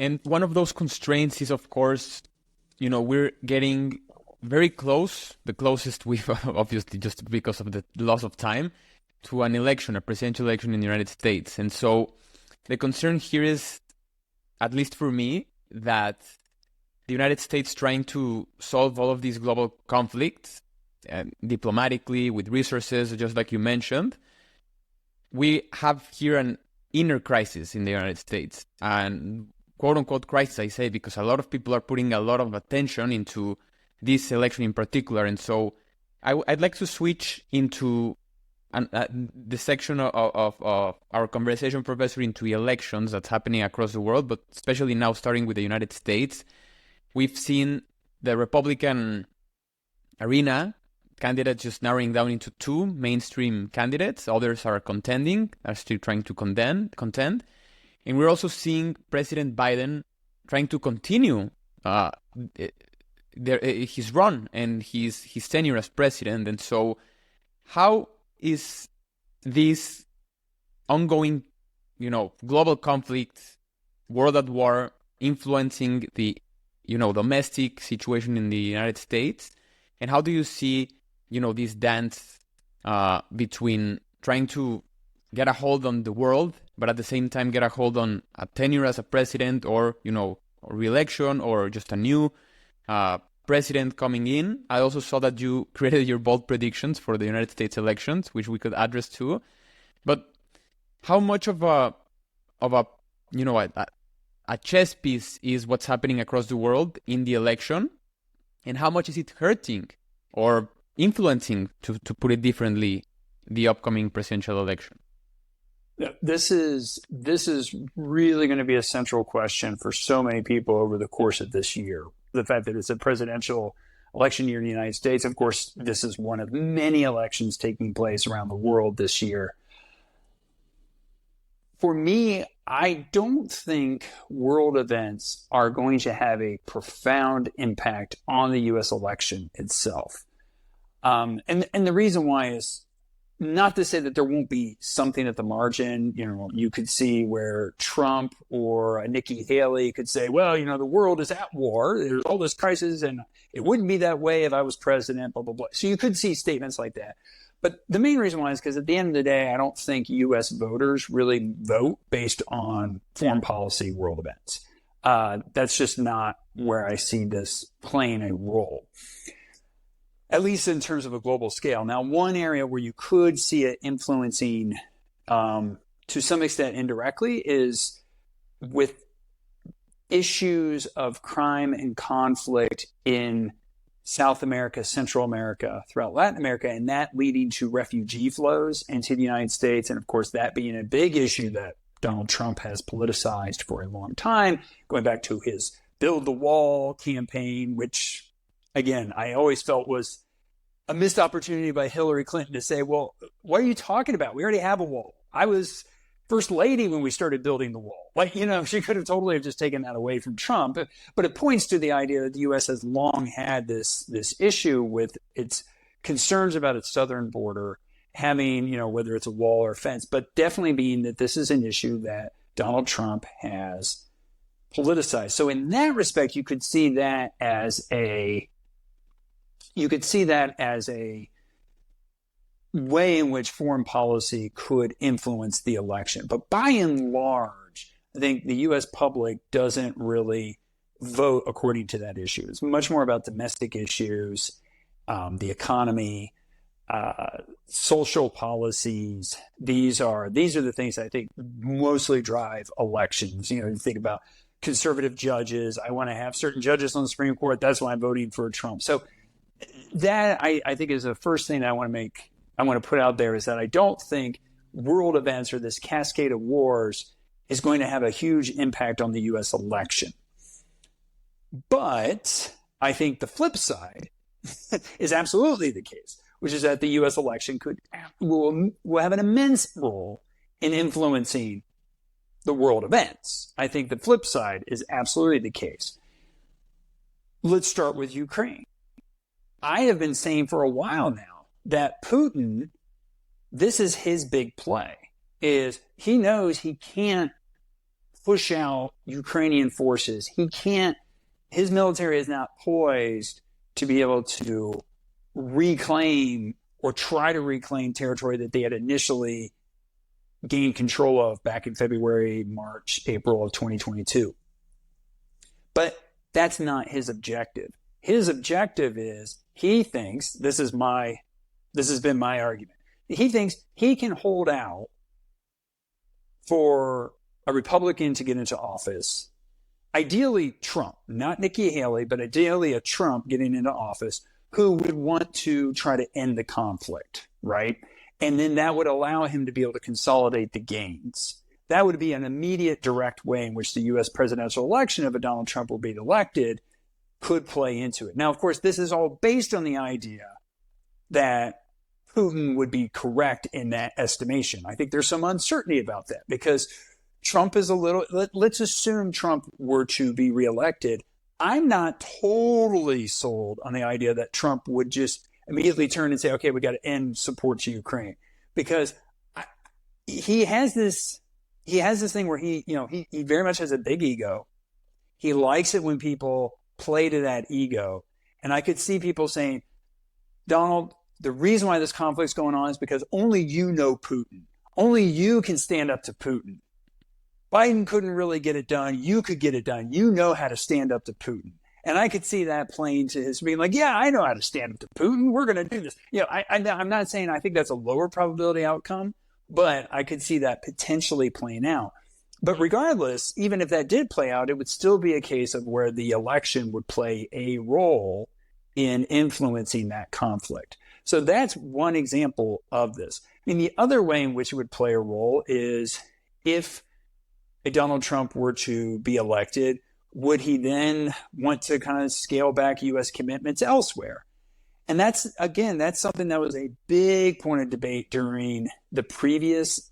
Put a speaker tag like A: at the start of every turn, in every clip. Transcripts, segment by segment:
A: And one of those constraints is, of course, we're getting very close, the closest we've obviously just because of the loss of time, to an election, a presidential election in the United States. And so the concern here is, at least for me, that the United States trying to solve all of these global conflicts diplomatically with resources, just like you mentioned, we have here an inner crisis in the United States. And quote unquote crisis, I say, because a lot of people are putting a lot of attention into this election in particular. And so I'd like to switch into the section of our conversation, Professor, into elections that's happening across the world, but especially now starting with the United States. We've seen the Republican arena candidates just narrowing down into two mainstream candidates. Others are still trying to contend. And we're also seeing President Biden trying to continue his run and his tenure as president. And so how is this ongoing, global conflict, world at war, influencing the, domestic situation in the United States? And how do you see, this dance between trying to get a hold on the world, but at the same time get a hold on a tenure as a president, or, re-election, or just a new president coming in? I also saw that you created your bold predictions for the United States elections, which we could address too. But how much of a chess piece is what's happening across the world in the election, and how much is it hurting or influencing, to put it differently, the upcoming presidential election?
B: This is really going to be a central question for so many people over the course of this year. The fact that it's a presidential election year in the United States. Of course, this is one of many elections taking place around the world this year. For me, I don't think world events are going to have a profound impact on the U.S. election itself. And the reason why is not to say that there won't be something at the margin. You could see where Trump or Nikki Haley could say, well, the world is at war. There's all this crisis, and it wouldn't be that way if I was president, blah, blah, blah. So you could see statements like that. But the main reason why is because at the end of the day, I don't think U.S. voters really vote based on foreign policy world events. That's just not where I see this playing a role, at least in terms of a global scale. Now, one area where you could see it influencing to some extent indirectly is with issues of crime and conflict in South America, Central America, throughout Latin America, and that leading to refugee flows into the United States. And of course, that being a big issue that Donald Trump has politicized for a long time, going back to his Build the Wall campaign, which, again, I always felt was a missed opportunity by Hillary Clinton to say, well, what are you talking about? We already have a wall. I was first lady when we started building the wall. She could have totally just taken that away from Trump. But it points to the idea that the U.S. has long had this issue with its concerns about its southern border having, whether it's a wall or a fence, but definitely being that this is an issue that Donald Trump has politicized. So in that respect, you could see that as a way in which foreign policy could influence the election. But by and large, I think the U.S. public doesn't really vote according to that issue. It's much more about domestic issues, the economy, social policies. These are the things I think mostly drive elections. You think about conservative judges. I want to have certain judges on the Supreme Court. That's why I'm voting for Trump. So that I think is the first thing that I want to put out there, is that I don't think world events or this cascade of wars is going to have a huge impact on the U.S. election. But I think the flip side is absolutely the case, which is that the U.S. election will have an immense role in influencing the world events. I think the flip side is absolutely the case. Let's start with Ukraine. I have been saying for a while now that Putin, this is his big play, is he knows he can't push out Ukrainian forces. His military is not poised to be able to reclaim or try to reclaim territory that they had initially gained control of back in February, March, April of 2022. But that's not his objective. His objective is, he thinks, this has been my argument, he thinks he can hold out for a Republican to get into office, ideally Trump, not Nikki Haley, but ideally a Trump getting into office, who would want to try to end the conflict, right? And then that would allow him to be able to consolidate the gains. That would be an immediate, direct way in which the U.S. presidential election, if a Donald Trump were being elected, could play into it. Now, of course, this is all based on the idea that Putin would be correct in that estimation. I think there's some uncertainty about that because Trump is let's assume Trump were to be reelected. I'm not totally sold on the idea that Trump would just immediately turn and say, okay, we got to end support to Ukraine, because he has this thing where he very much has a big ego. He likes it when people play to that ego. And I could see people saying, Donald, the reason why this conflict's going on is because only you know Putin. Only you can stand up to Putin. Biden couldn't really get it done. You could get it done. You know how to stand up to Putin. And I could see that playing to his being like, yeah, I know how to stand up to Putin. We're going to do this. I'm not saying I think that's a lower probability outcome, but I could see that potentially playing out. But regardless, even if that did play out, it would still be a case of where the election would play a role in influencing that conflict. So that's one example of this. I mean, the other way in which it would play a role is if a Donald Trump were to be elected, would he then want to kind of scale back U.S. commitments elsewhere? And that's something that was a big point of debate during the previous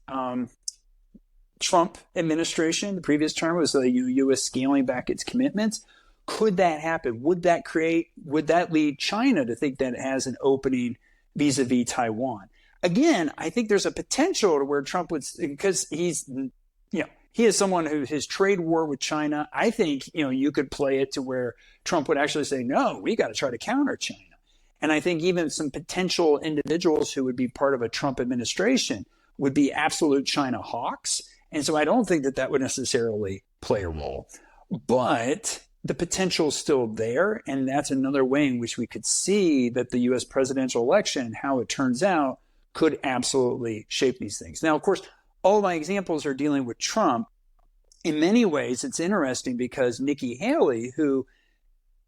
B: Trump administration. The previous term was the U.S. scaling back its commitments. Could that happen? Would that lead China to think that it has an opening vis-a-vis Taiwan? Again, I think there's a potential to where Trump would, because he is someone who, his trade war with China, I think, you could play it to where Trump would actually say, no, we got to try to counter China. And I think even some potential individuals who would be part of a Trump administration would be absolute China hawks. And so I don't think that would necessarily play a role. But the potential is still there. And that's another way in which we could see that the U.S. presidential election, how it turns out, could absolutely shape these things. Now, of course, all my examples are dealing with Trump. In many ways, it's interesting because Nikki Haley, who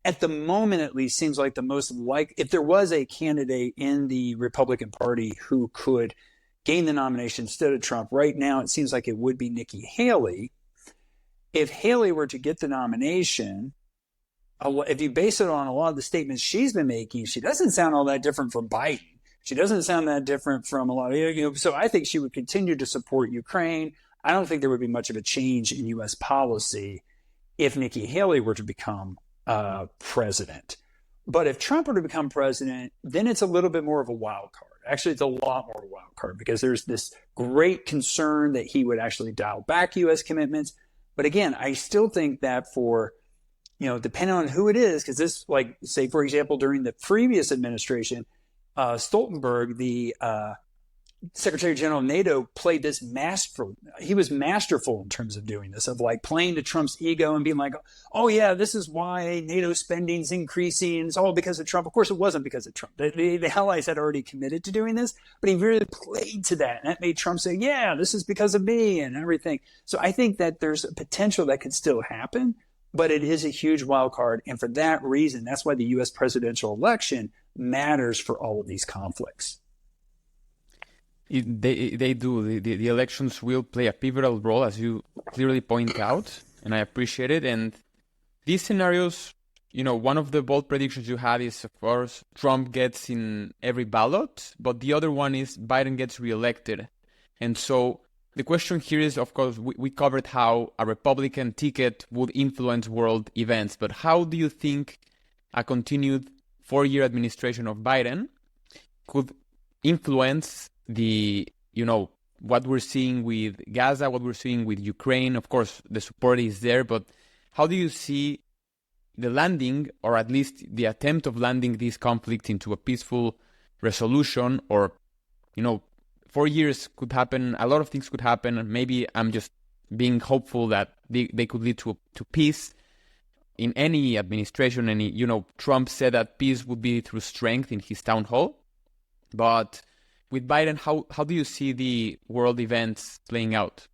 B: at the moment at least seems like the most if there was a candidate in the Republican Party who could gain the nomination instead of Trump, right now it seems like it would be Nikki Haley. If Haley were to get the nomination, if you base it on a lot of the statements she's been making, she doesn't sound all that different from Biden. She doesn't sound that different from a lot of, so I think she would continue to support Ukraine. I don't think there would be much of a change in U.S. policy if Nikki Haley were to become president. But if Trump were to become president, then it's a little bit more of a wild card. Actually, it's a lot more of a wild card because there's this great concern that he would actually dial back U.S. commitments. But again, I still think that for, depending on who it is, because this, like, say, for example, during the previous administration, Stoltenberg, the Secretary General of NATO, played this masterful. He was masterful in terms of doing this, of like playing to Trump's ego and being like, oh yeah, this is why NATO spending's increasing. It's all because of Trump. Of course, it wasn't because of Trump. The Allies had already committed to doing this, but he really played to that. And that made Trump say, yeah, this is because of me and everything. So I think that there's a potential that could still happen, but it is a huge wild card. And for that reason, that's why the U.S. presidential election matters for all of these conflicts.
A: They do. The elections will play a pivotal role, as you clearly point out, and I appreciate it. And these scenarios, one of the bold predictions you had is, of course, Trump gets in every ballot, but the other one is Biden gets reelected. And so the question here is, of course, we covered how a Republican ticket would influence world events, but how do you think a continued 4-year administration of Biden could influence the what we're seeing with Gaza, what we're seeing with Ukraine. Of course, the support is there, but how do you see the landing, or at least the attempt of landing this conflict into a peaceful resolution? Or, 4 years could happen, a lot of things could happen, and maybe I'm just being hopeful that they could lead to peace in any administration. Trump said that peace would be through strength in his town hall. But with Biden, how do you see the world events playing out?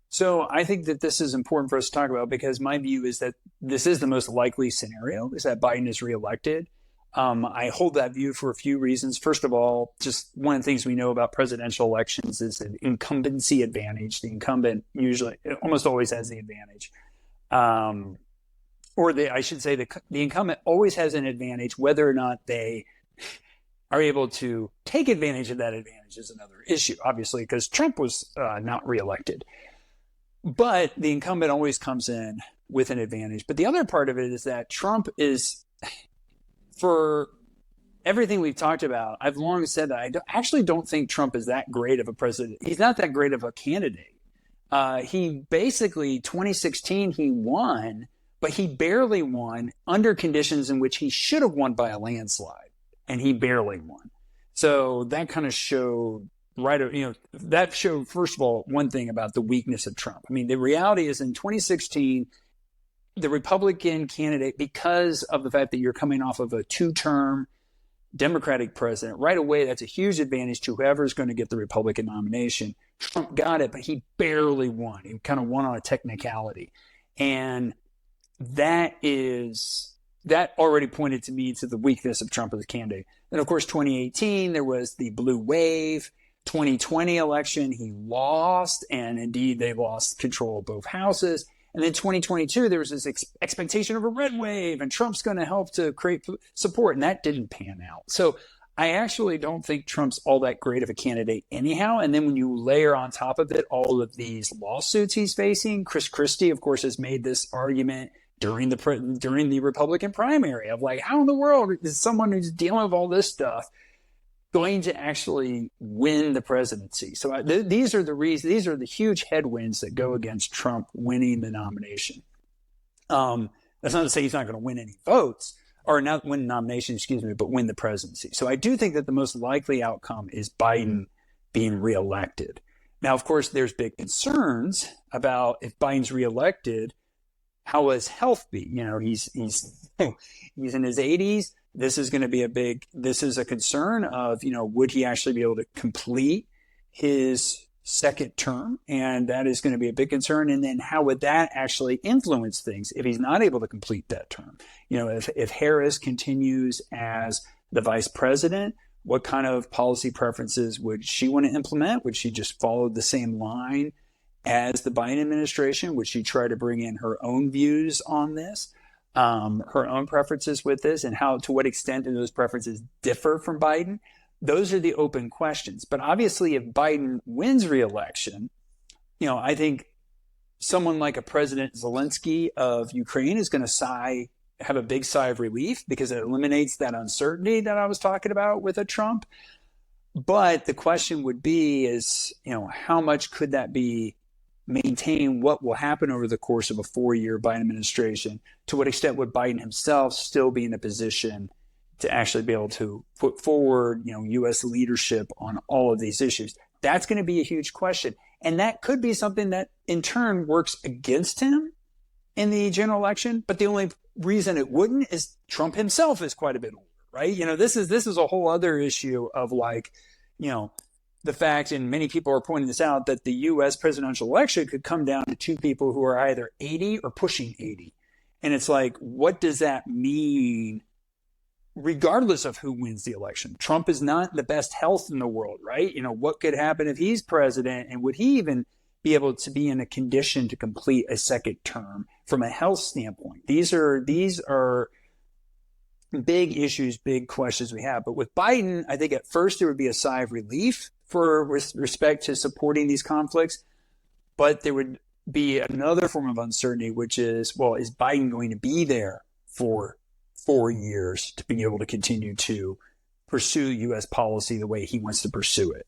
B: So I think that this is important for us to talk about, because my view is that this is the most likely scenario, is that Biden is reelected. I hold that view for a few reasons. First of all, just one of the things we know about presidential elections is an incumbency advantage. The incumbent almost always has the advantage. I should say the incumbent always has an advantage. Whether or not they are able to take advantage of that advantage is another issue, obviously, because Trump was not reelected. But the incumbent always comes in with an advantage. But the other part of it is that Trump is, for everything we've talked about, I've long said that I actually don't think Trump is that great of a president. He's not that great of a candidate. He basically, 2016, he won, but he barely won under conditions in which he should have won by a landslide, and he barely won. So that kind of showed that showed, first of all, one thing about the weakness of Trump. I mean, the reality is in 2016, the Republican candidate, because of the fact that you're coming off of a 2-term Democratic president, right away, that's a huge advantage to whoever's going to get the Republican nomination. Trump got it, but he barely won. He kind of won on a technicality. And that already pointed to me to the weakness of Trump as a candidate. Then, of course, 2018, there was the blue wave. 2020 election, he lost, and indeed they lost control of both houses. And then 2022, there was this expectation of a red wave, and Trump's going to help to create support, and that didn't pan out. So I actually don't think Trump's all that great of a candidate anyhow. And then when you layer on top of it all of these lawsuits he's facing, Chris Christie, of course, has made this argument during the Republican primary of like, how in the world is someone who's dealing with all this stuff going to actually win the presidency? So these are the reasons. These are the huge headwinds that go against Trump winning the nomination. That's not to say he's not going to win any votes, or not win the nomination, but win the presidency. So I do think that the most likely outcome is Biden being reelected. Now, of course, there's big concerns about, if Biden's reelected, how will his health be? He's in his 80s. This is a concern of, would he actually be able to complete his second term? And that is going to be a big concern. And then how would that actually influence things if he's not able to complete that term? If Harris continues as the vice president, what kind of policy preferences would she want to implement? Would she just follow the same line as the Biden administration? Would she try to bring in her own views on this? Her own preferences with this, and to what extent do those preferences differ from Biden? Those are the open questions. But obviously, if Biden wins re-election, I think someone like a President Zelensky of Ukraine is going to have a big sigh of relief, because it eliminates that uncertainty that I was talking about with a Trump. But the question would be is, how much could that be maintain? What will happen over the course of a 4-year Biden administration? To what extent would Biden himself still be in a position to actually be able to put forward, U.S. leadership on all of these issues? That's going to be a huge question. And that could be something that in turn works against him in the general election. But the only reason it wouldn't is Trump himself is quite a bit older, right? This is a whole other issue of the fact, and many people are pointing this out, that the U.S. presidential election could come down to two people who are either 80 or pushing 80. And it's like, what does that mean regardless of who wins the election? Trump is not the best health in the world, right? What could happen if he's president, and would he even be able to be in a condition to complete a second term from a health standpoint? These are big issues, big questions we have. But with Biden, I think at first there would be a sigh of relief with respect to supporting these conflicts. But there would be another form of uncertainty, which is, well, is Biden going to be there for 4 years to be able to continue to pursue U.S. policy the way he wants to pursue it?